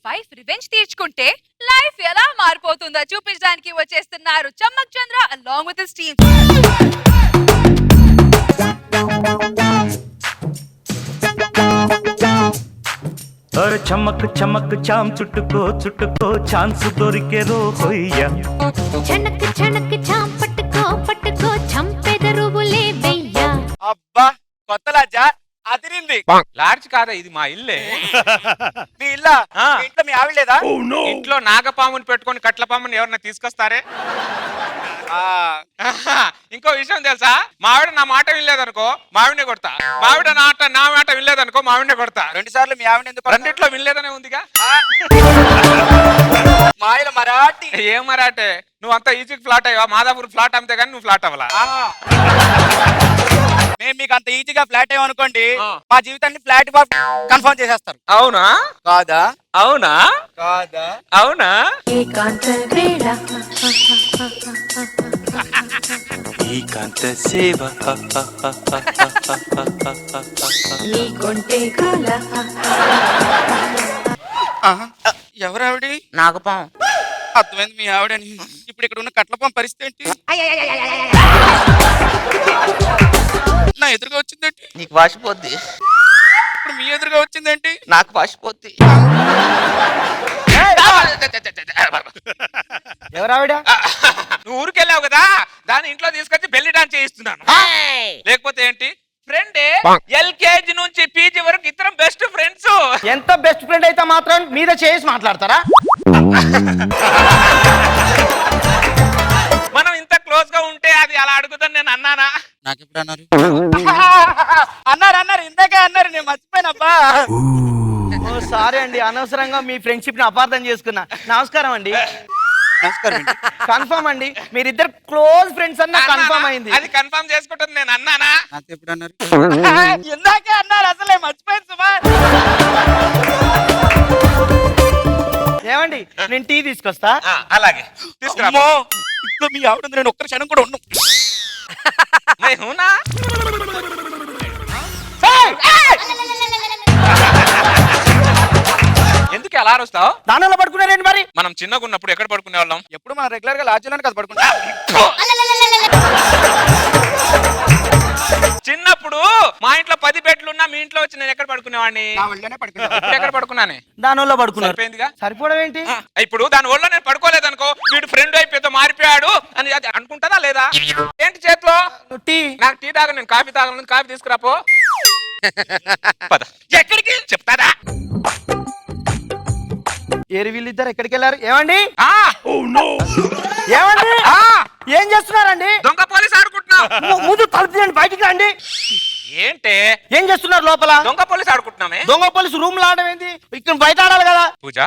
Wife revenge తీర్చుకుంటే life ఎలా మారిపోతుందో చూపించడానికి వచ్చేస్తున్నారు చమ్మక్ చంద్ర అలాంగ్ విత్ హిస్ టీమ్. और चमक चमक चाम चुटको चुटको चांस दोरिके रो होइया छनक छनक चाम पटको पटको చంపెదరు బులే బయ్యా. అబ్బా కొత్త లాడ్జా అదిరింది. లాడ్జ్ కాదా ఇది, మా ఇల్లే. మీ ఇల్లా? మీ ఇంట్లో మీ ఆవిడ లేదా? ఇంట్లో నాగపాముని పెట్టుకొని కట్లపాముని ఎవరన్నా తీసుకొస్తారే? ఇంకో విషయం తెలుసా, మావిడ నా మాట వినలేదనుకో మావిడనే కొడతా, మావిడ నా మాట వినలేదనుకో మావిడనే కొడతా. 2 సార్లు మీ ఆవిడ ఎందుకు? రెండిట్లో వినలేదనే ఉందిగా. మాయల మరాఠీ. ఏం మరాటే, నువ్వు అంతా ఈజీకి ఫ్లాట్ అయ్యా, మాదాపూర్ ఫ్లాట్ అమ్మితే కానీ నువ్వు ఫ్లాట్ అవ్వాలా. మేము మీకు అంత ఈజీగా ఫ్లాట్ అయ్యామనుకోండి, మా జీవితాన్ని ఫ్లాట్ కన్ఫర్మ్ చేసేస్తారు. అవునా కాదా? అవునా కాదా? అవునా. ఏకాంత వేళ ఏకాంత సేవ నీ కొంటే కాల ఎవరు ఆవిడి? నాగపాము. అర్థమైంది మీ ఆవిడని. ఇప్పుడు ఇక్కడ ఉన్న కట్లపాం పరిస్థితి ఏంటి? నా ఎదురుగా వచ్చిందేంటి? నీకు వాసిపోద్ది. ఇప్పుడు మీ ఎదురుగా వచ్చిందేంటి? నాకు వాసిపోద్ది. ఎవరు ఆవిడ? నువ్వు ఊరికెళ్ళావు కదా, దాన్ని ఇంట్లో తీసుకొచ్చి బెల్లి డాన్స్ చేయిస్తున్నాను. లేకపోతే ఏంటి, ఫ్రెండ్ ఎల్కేజీ నుంచి పీజీ వరకు ఇద్దరం బెస్ట్ ఫ్రెండ్స్. ఎంత బెస్ట్ ఫ్రెండ్ అయితే మాత్రం మీద చేసి మాట్లాడతారా? మనం ఇంత క్లోజ్ గా ఉంటే అది అలా అడుగుతాను నేను అన్నానా? నాకు ఎప్పుడు అన్నారు? అన్నారు ఇందాకే అన్నారు, నేను మర్చిపోయినబ్బా. సారీ అండి, అనవసరంగా మీ ఫ్రెండ్షిప్ ని అపార్థం చేసుకున్నా. నమస్కారం అండి. నమస్కారం. కన్ఫర్మ్ అండి, మీరిద్దరు క్లోజ్ ఫ్రెండ్స్ అన్న కన్ఫర్మ్ అయింది. అది కన్ఫర్మ్ చేసుకుంటుంది నేను అన్నానా? నాకు ఎప్పుడు అన్నారు? ఇందాకే అన్నారు, అసలే మర్చిపోయింది సుమా. ఏమండి, నేను టీ తీసుకొస్తా. అలాగే తీసుకురా. అమ్మో, ఇంట్లో మీ ఆవిడ ఉంది, నేను ఒక్క క్షణం కూడా ఉన్నాను. ఎందుకు అలా అరుస్తావు? దానిలో పడుకున్నారేంటి మరి? మనం చిన్నగా ఉన్నప్పుడు ఎక్కడ పడుకునే వాళ్ళం? ఎప్పుడు మనం రెగ్యులర్ గా లాడ్జిలోనే కదా పడుకుంటా. చిన్నప్పుడు మా ఇంట్లో 10 బెడ్లు ఉన్నా మీ ఇంట్లో వచ్చి నేను ఎక్కడ పడుకునేవాడిని? నా ఒళ్ళోనే పడుకున్నా. ఇప్పుడు ఎక్కడ పడుకున్నానే? దానిలో పడుకున్నారు. సరిపోయిందిగా. సరిపోవడం ఏంటి? ఇప్పుడు దాని వల్ల నేను పడుకోలేదనుకో, వీడు ఫ్రెండ్ అయిపోతే మారిపోయాడు అని అది అనుకుంటుందా లేదా? ఏంటి చేతిలో? టీ. నాకు టీ తాగను, నేను కాఫీ తాగను. కాఫీ తీసుకురాపో. పద. ఎక్కడికి చెప్తారా? ఏరి వీళ్ళిద్దరు ఎక్కడికి వెళ్ళారు? ఏమండి ఆ ఏమండి ఏం చేస్తున్నారండి? దొంగ పోలీస్ ఆడుకుంటున్నావు. ముందు తలుపు తీయండి, బయటికి రండి. ఏంటే ఏం చేస్తున్నారు లోపల? దొంగ పోలీస్ ఆడుకుంటున్నామే. దొంగ పోలీసు రూమ్ లో ఆడడం ఏంది? ఇక్కడ బయట ఆడాలి కదా. పూజ,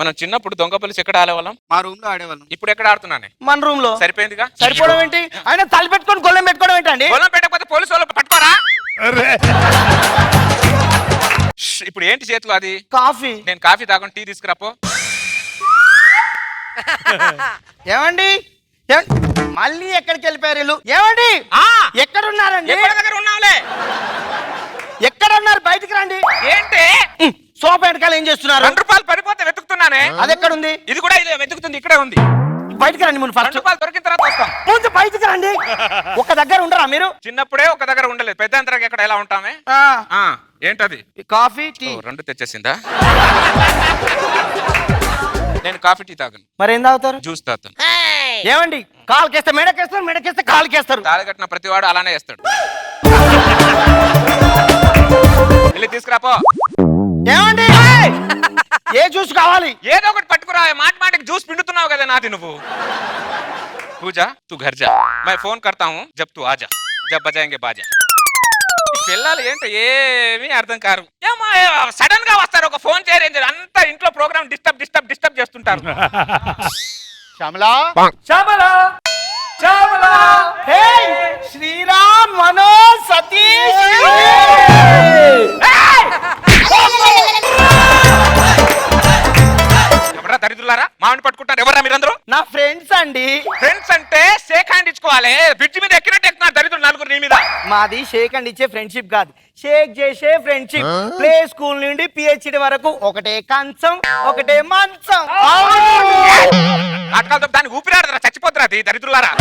మనం చిన్నప్పుడు దొంగ పోలీస్ ఎక్కడ ఆడేవాళ్ళం? మా రూమ్ లో ఆడేవాళ్ళం. ఇప్పుడు ఎక్కడ ఆడుతున్నానే? మన రూమ్ లో. సరిపోయిందిగా. సరిపోవడం ఏంటి? ఆయన తల పెట్టుకొని గొల్లెం పెట్టుకోవడం ఏంటండి? పొలం పెట్టకపోతే పోలీసు వాళ్ళు పట్టుకోరా? ఇప్పుడు ఏంటి చేతిలో? అది కాఫీ. నేను కాఫీ తాగను, టీ తీసుకురాపో. ఏమండి మళ్ళీ ఎక్కడికి వెళ్ళిపోయారు వీళ్ళు? ఏమండి ఎక్కడ ఉన్నారండి? దగ్గర ఉన్నావులే. ఎక్కడ ఉన్నారు? బయటికి రండి. ఏంటి సోఫా వెనకాల ఏం చేస్తున్నారు? 2 రూపాయలు పడిపోతే వెతుకుతున్నానే. అది ఎక్కడ ఉంది? ఇది కూడా ఇదే వెతుకుతుంది, ఇక్కడే ఉంది. బయటికి రండి ముందు. 2 రూపాయలు దొరికిన తర్వాత వస్తాం. ముందు బయటికి రండి. ఒక దగ్గర ఉండరా మీరు? చిన్నప్పుడే ఒక దగ్గర ఉండలేదు, పెద్ద అంతరాకి ఎక్కడ ఎలా ఉంటామే? ఏంటది? Coffee tea. 2 తెచ్చేసిందా? నేను కాఫీ టీ తాగను. మరి ఏం తాగుతారు? జ్యూస్ తాగుతాను. ఏమండి కాలుకేస్తే మెడకేస్తారు, మెడకేస్తే కాలుకేస్తారు. తాళి కట్టిన ప్రతి వాడు అలానే చేస్తాడు. వెళ్ళి తీసుకురాపో. ఏమండి ఏ జ్యూస్ కావాలి? ఏదో ఒకటి పట్టుకురా. మాటికి జ్యూస్ పిండుతున్నావు కదా నాది నువ్వు. పూజా తూ ఘర్ జా, మై ఫోన్ కర్తా హూ, జబ్ తూ ఆజా, జబ్ బజాయేంగే బాజా. పిల్లలు ఏంటో ఏమీ అర్థం కారు. ఏమో సడన్ గా వస్తారు, ఒక ఫోన్ చేయరేంజ్ అంతా ఇంట్లో ప్రోగ్రామ్ డిస్టర్బ్ చేస్తుంటారు. శ్యామలా శ్యామలా శ్యామలా. హే శ్రీరామ్ మనోజ్ సతీష్. ఎవరా దరిద్రులారా మామిడి పట్టుకుంటారు? ఎవరా మీరందరూ? నా ఫ్రెండ్స్ అండి. ఫ్రెండ్స్ అంటే షేక్ హ్యాండ్ ఇచ్చుకోవాలి. బ్రిడ్జ్ మీద ఎక్కినట్టు ఎక్కుతున్నారు దరిద్రులు 4 నీ మీద. మాది షేక్ అండ్ ఇచ్చే ఫ్రెండ్షిప్ కాదు, షేక్ చేసే ఫ్రెండ్షిప్. ప్లే స్కూల్ నుండి పిహెచ్డి వరకు ఒకటే కంచం ఒకటే మంచం. నాటకాలతో దాన్ని ఊపిరాడరా, చచ్చిపోతురా అది దరిద్రులారా.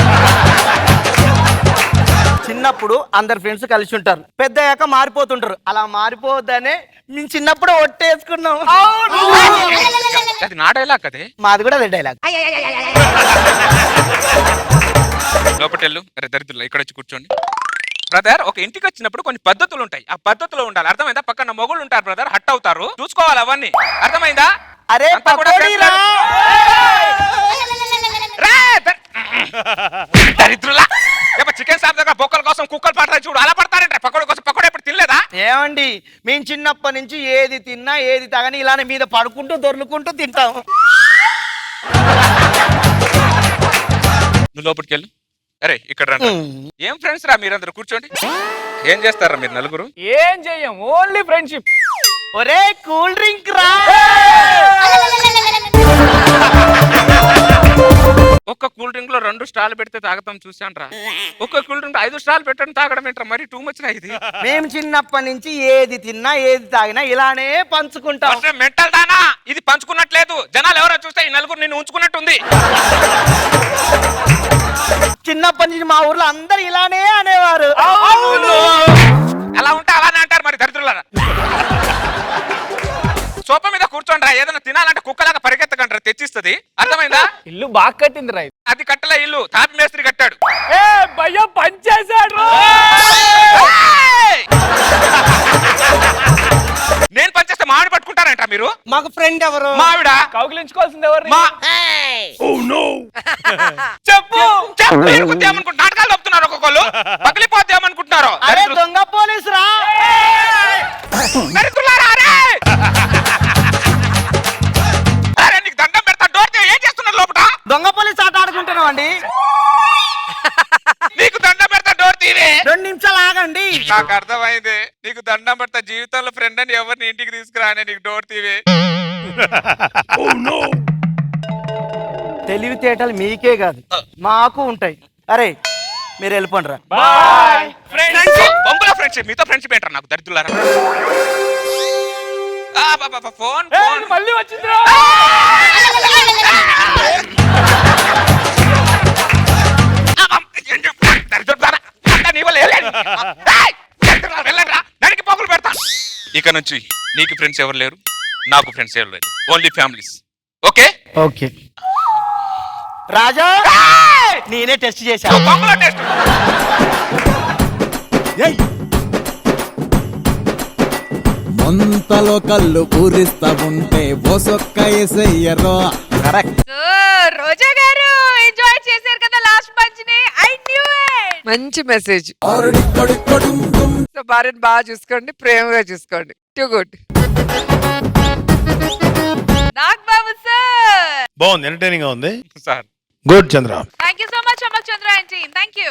చిన్నప్పుడు అందరు ఫ్రెండ్స్ కలిసి ఉంటారు, పెద్ద అయ్యాక మారిపోతుంటారు. అలా మారిపోవద్దనే మేము చిన్నప్పుడు ఒట్టేసుకున్నాం. అది నా డైలాగ్ అదే. మాది కూడా అదే డైలాగ్. లోపటెళ్ళు. అరే దరిద్రులా, ఇక్కడ వచ్చి కూర్చోండి. బ్రదర్, ఒక ఇంటికి వచ్చినప్పుడు కొన్ని పద్ధతులు ఉంటాయి, ఆ పద్ధతిలో ఉండాలి. అర్థమైందా? పక్కన మొగుళ్ళు ఉంటారు బ్రదర్, హట్ అవుతారు, చూసుకోవాలి అవన్నీ. అర్థమైందా? అరే అంతా కూడా పకోడీ రా. రా, దరిద్రులా. చికెన్ షాప్ దగ్గర బొక్కల కోసం కుక్కలు పడతాయి చూడు, అలా పడతారంటే. పకోడీ కోసం పకోడీ ఎప్పుడు తినలేదా? ఏమండి, మేము చిన్నప్పటి నుంచి ఏది తిన్నా ఏది తాగని ఇలానే మీద పడుకుంటూ దొర్లుకుంటూ తింటాం. నువ్వు లోపలికి వెళ్ళు. అరే ఇక్కడ రండి. ఏం ఫ్రెండ్స్ రా మీరందరూ, కూర్చోండి. ఏం చేస్తారా మీరు నలుగురు? ఏం చెయ్యం, ఓన్లీ ఫ్రెండ్షిప్. ఒరే కూల్ డ్రింక్ రా. ఒక్క కూల్ డ్రింక్ లో 2 స్టాల్ పెడితే తాగతాం చూసాను రా. ఒక్క కూల్ డ్రింక్ 5 స్టాల్ పెట్టడం తాగడం ఏంట్రా, మరి టూ మచ్ రా ఇది. మేము చిన్నప్పటి నుంచి ఏది తిన్నా ఏది తాగినా ఇలానే పంచుకుంటాం. మెంటల్ దానా, ఇది పంచుకున్నట్లేదు. జనాలు ఎవరో చూస్తే ఈ నలుగురు నిన్ను ఉంచుకున్నట్టుంది. చిన్నప్పటి నుంచి మా ఊర్లో అందరు ఇలానే అనేవారు. అలా ఉంటే అలానే అంటారు మరి దరిద్రులారా. సోఫా మీద కూర్చోండి రా, ఏదైనా తినాలంటే కుక్కలాగా పరిగెత్తకండి, తెచ్చిస్తుంది. అర్థమైందా? ఇల్లు బాగా కట్టింది రా. అది కట్టలే, ఇల్లు తాపి మేస్త్రి కట్టాడు. ఏ భయ్యా పనిచేశాడు. నేను పనిచేస్తే మామిడి పట్టుకుంటారంట మీరు. మాకు ఫ్రెండ్ ఎవరు? మావిడ కౌగిలించుకోవాల్సింది ఎవరు? చెప్పు ఏమనుకుంటు నాటకాలు చెప్తున్నారు, ఒక్కొక్కళ్ళు పగిలిపోతే ఏమనుకుంటున్నారు. అరే దొంగ పోలీసు రా. దరిద్రులారా, అరే నీకు దండం పెడతా, డోర్ తీయి. ఏం చేస్తున్నారు లోపల? దొంగ పోలీసు ఆట ఆడుకుంటున్నాం అండి. నీకు దండం పెడతా, డోర్ తీవే. 2 నిమిషాలు ఆగండి. నాకు అర్థమైంది, నీకు దండం పెడతా, జీవితంలో ఫ్రెండ్ అని ఎవరిని ఇంటికి తీసుకురానే, నీకు డోర్ తీవే. తెలివితేటలు మీకే కాదు మాకు ఉంటాయి. అరే మీరు వెళ్ళిపోండి రా. బొంగుల ఫ్రెండ్షిప్, మీతో ఫ్రెండ్షిప్ ఏంటారు నాకు దరిద్రులారా. ఫోన్ మళ్ళీ వచ్చిందిరా. ఇక నుంచి నీకు ఫ్రెండ్స్ ఎవరు లేరు, నాకు ఫ్రెండ్స్ ఎవరు లేరు, ఓన్లీ ఫ్యామిలీస్. ఓకే ఓకే రాజా, నేనే టెస్ట్ చేశాను. మొంతలో కళ్ళు పూరిస్తా ఉంటే బొసొక్క ఎసయ్యరో. కరెక్ట్. సో రోజా గారు ఎంజాయ్ చేశారు కదా లాస్ట్ పంచ్ ని. I knew it. మంచి మెసేజ్. సో భార్యను బాగా చూసుకోండి, ప్రేమగా చూసుకోండి. Too good. Nag Babu sir బాగుంది, ఎంటర్టైనింగ్ గా ఉంది. Sir good Chandra. Thank you so much Chammak Chandra and team. Thank you.